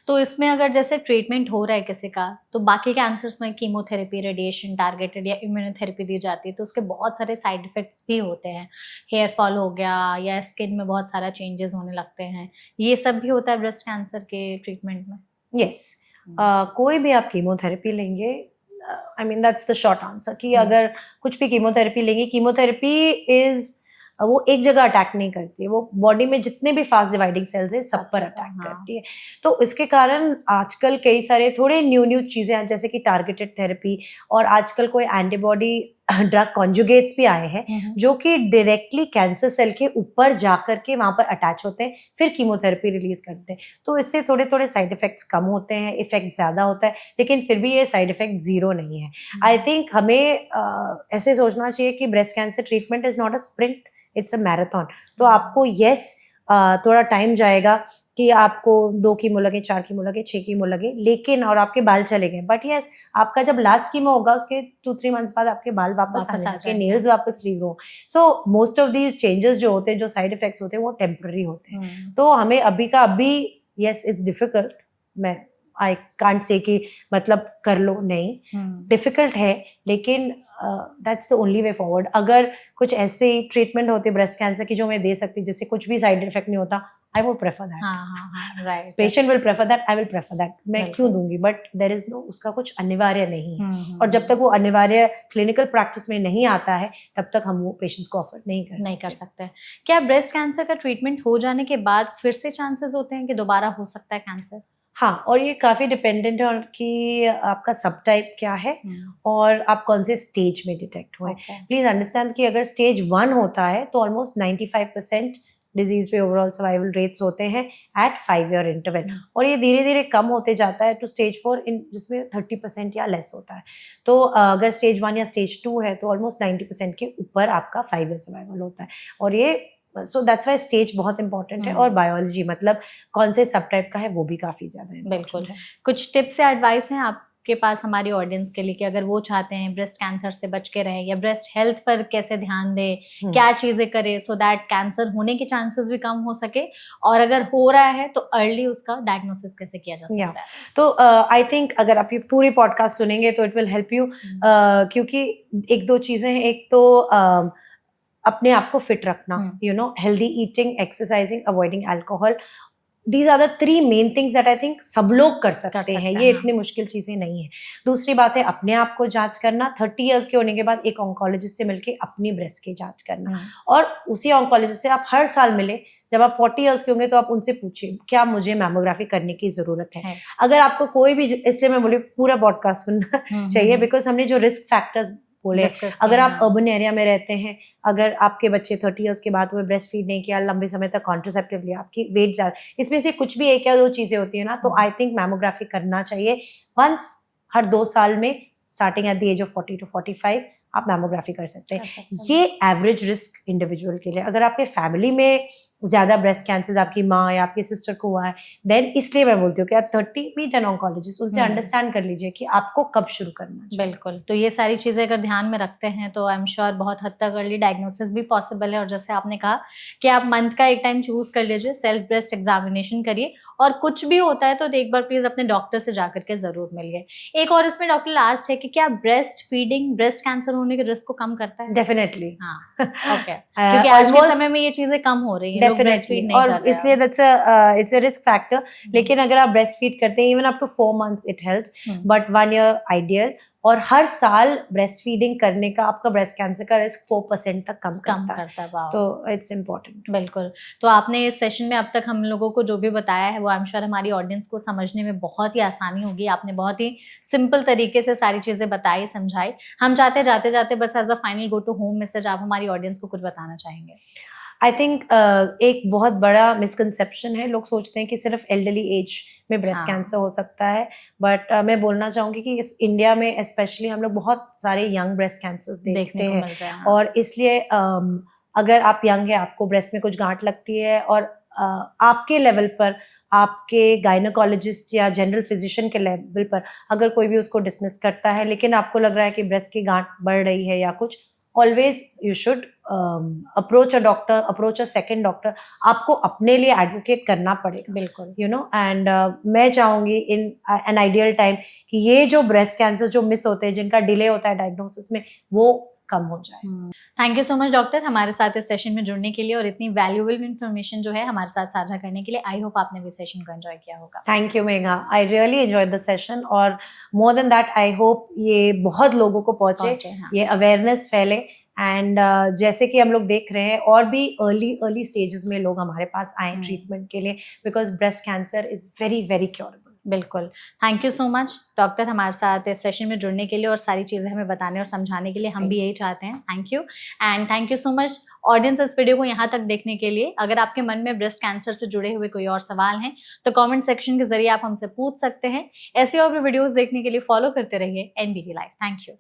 तो इसमें अगर जैसे ट्रीटमेंट हो रहा है किसी का, तो बाकी कैंसर्स में कीमोथेरेपी, रेडिएशन टारगेटेड या इम्यूनोथेरेपी दी जाती है तो उसके बहुत सारे साइड इफेक्ट्स भी होते हैं। हेयर फॉल हो गया या स्किन में बहुत सारा चेंजेस होने लगते हैं, ये सब भी होता है ब्रेस्ट कैंसर के ट्रीटमेंट में? यस। कोई भी आप कीमोथेरेपी लेंगे, I mean that's the short answer कि अगर कुछ भी कीमोथेरेपी लेंगे, कीमोथेरेपी इज वो एक जगह अटैक नहीं करती है, वो बॉडी में जितने भी फास्ट डिवाइडिंग सेल्स है सब पर अटैक करती है। तो इसके कारण आजकल कई सारे थोड़े न्यू चीजें हैं जैसे कि टारगेटेड थेरेपी, और आजकल कोई एंटीबॉडी ड्रग कॉन्जुगेट्स भी आए हैं जो कि डायरेक्टली कैंसर सेल के ऊपर जाकर के वहां पर अटैच होते हैं, फिर कीमोथेरेपी रिलीज करते हैं। तो इससे थोड़े साइड इफेक्ट्स कम होते हैं, इफेक्ट ज्यादा होता है, लेकिन फिर भी ये साइड इफेक्ट जीरो नहीं है। आई थिंक हमें ऐसे सोचना चाहिए कि breast cancer treatment is not a sprint, it's a marathon. तो आपको थोड़ा टाइम जाएगा कि आपको 2 कीमो लगे, 4 कीमो लगे, 6 कीमो लगे, लेकिन और आपके बाल चले गए, बट यस आपका जब लास्ट कीमो होगा उसके 2-3 मंथ्स बाद आपके बाल वापस आ जाएंगे, नेल्स वापस regrow. So most of these changes जो होते हैं, जो साइड इफेक्ट्स होते हैं, वो टेम्पररी होते हैं। तो हमें अभी का अभी yes it's difficult, मैं आई कांट से कि मतलब कर लो, नहीं, डिफिकल्ट है, लेकिन that's the only way forward. अगर कुछ ऐसे ट्रीटमेंट होते ब्रेस्ट कैंसर की जो मैं दे सकती, जिससे कुछ भी साइड इफेक्ट नहीं होता, I would prefer that. Right, patient will prefer that, I will prefer that. मैं बिल्कुल. क्यों दूंगी, बट देयर इज नो, उसका कुछ अनिवार्य नहीं है. और जब हम्म, तक वो अनिवार्य क्लिनिकल प्रैक्टिस में नहीं आता है, तब तक हम वो पेशेंट्स को ऑफर नहीं कर सकते. क्या ब्रेस्ट कैंसर का ट्रीटमेंट हो जाने के बाद फिर से चांसेस होते हैं कि दोबारा हो सकता है कैंसर? हाँ, और ये काफ़ी डिपेंडेंट है कि आपका सब टाइप क्या है और आप कौन से स्टेज में डिटेक्ट हुए. Okay. प्लीज़ अंडरस्टैंड कि अगर स्टेज 1 होता है तो ऑलमोस्ट 95% डिजीज पे ओवरऑल सर्वाइवल रेट्स होते हैं एट 5 ईयर इंटरवल. और ये धीरे धीरे कम होते जाता है टू स्टेज 4 जिसमें 30% या लेस होता है. तो अगर स्टेज 1 या स्टेज 2 है तो ऑलमोस्ट 90% के ऊपर आपका 5 ईयर सर्वाइवल होता है. और ये सो दैट्स वाई स्टेज बहुत इंपॉर्टेंट है. और बायोलॉजी मतलब कौन से सब टाइप का है वो भी काफ़ी ज़्यादा बिल्कुल है. कुछ टिप्स या एडवाइस हैं आपके पास हमारी ऑडियंस के लिए कि अगर वो चाहते हैं ब्रेस्ट कैंसर से बच के रहें या ब्रेस्ट हेल्थ पर कैसे ध्यान दें, क्या चीज़ें करें सो दैट कैंसर होने के चांसेस भी कम हो सके, और अगर हो रहा है तो अर्ली उसका डायग्नोसिस कैसे किया जा सकता है? तो आई थिंक अगर आप ये पूरी पॉडकास्ट सुनेंगे तो इट विल हेल्प यू, क्योंकि एक दो चीज़ें हैं. एक तो अपने आप को फिट रखना, you know, healthy eating, exercising, avoiding alcohol. These are the 3 main things that I think सब लोग कर सकते हैं. ये इतनी मुश्किल चीज़ें नहीं है. दूसरी बात है अपने आप को जांच करना. 30 इयर्स के होने के बाद एक ऑन्कोलॉजिस्ट से मिलके अपनी ब्रेस्ट की जांच करना. और उसी ऑन्कोलॉजिस्ट से आप हर साल मिले. जब आप 40 इयर्स के होंगे तो आप उनसे पूछिए क्या मुझे मैमोग्राफी करने की ज़रूरत है. अगर आपको कोई भी, इसलिए मैं बोली पूरा पॉडकास्ट सुनना चाहिए, बिकॉज हमने जो रिस्क फैक्टर्स बोले, अगर आप अर्बन एरिया में रहते हैं, अगर आपके बच्चे 30 इयर्स के बाद हुए, ब्रेस्ट फीड नहीं किया, लंबे समय तक कॉन्ट्रासेप्टिव लिया, आपकी वेट ज़्यादा, इसमें से कुछ भी 1 या 2 चीज़ें होती है ना, तो आई थिंक मैमोग्राफी करना चाहिए वंस हर 2 साल में, starting at the age of 40 to 45 आप मैमोग्राफी कर सकते हैं. ये एवरेज रिस्क इंडिविजुअल के लिए. अगर आपके फैमिली में ज़्यादा ब्रेस्ट कैंसर आपकी माँ या आपकी सिस्टर को हुआ है, देन इसलिए मैं बोलती हूँ कि आप 30 मीट एन ऑन्कोलॉजिस्ट, उनसे अंडरस्टैंड कर लीजिए कि आपको कब शुरू करना चाहिए. बिल्कुल. तो ये सारी चीज़ें अगर ध्यान में रखते हैं तो आई एम श्योर बहुत हद तक अर्ली डायग्नोसिस भी पॉसिबल है. और जैसे आपने कहा कि आप मंथ का एक टाइम चूज कर लीजिए, सेल्फ ब्रेस्ट एग्जामिनेशन करिए, और कुछ भी होता है तो एक बार प्लीज अपने डॉक्टर से जाकर के जरूर मिलिए. एक और इसमें डॉक्टर लास्ट है कि क्या ब्रेस्ट फीडिंग ब्रेस्ट कैंसर होने के रिस्क को कम करता है? डेफिनेटली. हाँ, ओके. क्योंकि आज के समय में ये चीजें कम हो रही हैं, लोग ब्रेस्ट फीड नहीं कर रहे हैं. और इसलिए that's it's a risk factor. लेकिन अगर आप ब्रेस्ट फीड करते हैं even up to 4 months it helps, but 1 year ideal. और हर साल ब्रेस्ट फीडिंग करने का आपका ब्रेस्ट कैंसर का रिस्क 4% तक कम करता है. तो इट्स इम्पोर्टेंट. बिल्कुल. तो आपने इस सेशन में अब तक हम लोगों को जो भी बताया है वो आई एम श्योर हमारी ऑडियंस को समझने में बहुत ही आसानी होगी. आपने बहुत ही सिंपल तरीके से सारी चीजें बताई, समझाई. हम चाहते जाते जाते बस as a final go to home message आप हमारी ऑडियंस को कुछ बताना चाहेंगे? आई थिंक एक बहुत बड़ा मिसकंसेप्शन है. लोग सोचते हैं कि सिर्फ एल्डरली एज में ब्रेस्ट कैंसर हो सकता है, बट मैं बोलना चाहूँगी कि इस इंडिया में स्पेशली हम लोग बहुत सारे यंग ब्रेस्ट कैंसर्स देखते हैं. और इसलिए अगर आप यंग है, आपको ब्रेस्ट में कुछ गांठ लगती है और आपके लेवल पर, आपके गायनोकोलॉजिस्ट या जनरल फिजिशियन के लेवल पर अगर कोई भी उसको डिसमिस करता है, लेकिन आपको लग रहा है कि ब्रेस्ट की गांठ बढ़ रही है या कुछ, always you should approach a doctor, approach a second doctor. आपको अपने लिए एडवोकेट करना पड़ेगा. बिल्कुल. You know, and मैं चाहूँगी in an ideal time कि ये जो ब्रेस्ट कैंसर जो मिस होते हैं, जिनका डिले होता है डायग्नोसिस में, वो कम हो जाए. Thank you so much doctor हमारे साथ इस सेशन में जुड़ने के लिए और इतनी वैल्यूएबल इन्फॉर्मेशन जो है हमारे साथ साझा करने के लिए. आई होप आपने भी सेशन को एंजॉय किया होगा. Thank you Megha, I really enjoyed the session. और more than that I hope ये बहुत लोगों को पहुंचे. हाँ. ये अवेयरनेस फैले. एंड जैसे कि हम लोग देख रहे हैं और भी अर्ली स्टेजेस में लोग हमारे पास आए ट्रीटमेंट के लिए, because breast cancer is very very curable. बिल्कुल. Thank you so much doctor हमारे साथ इस सेशन में जुड़ने के लिए और सारी चीज़ें हमें बताने और समझाने के लिए. हम भी यही चाहते हैं. Thank you. And thank you so much audience इस वीडियो को यहाँ तक देखने के लिए. अगर आपके मन में ब्रेस्ट कैंसर से जुड़े हुए कोई और सवाल हैं तो कमेंट सेक्शन के जरिए आप हमसे पूछ सकते हैं. ऐसे और भी वीडियोस देखने के लिए फॉलो करते रहिए NBT लाइव. Thank you.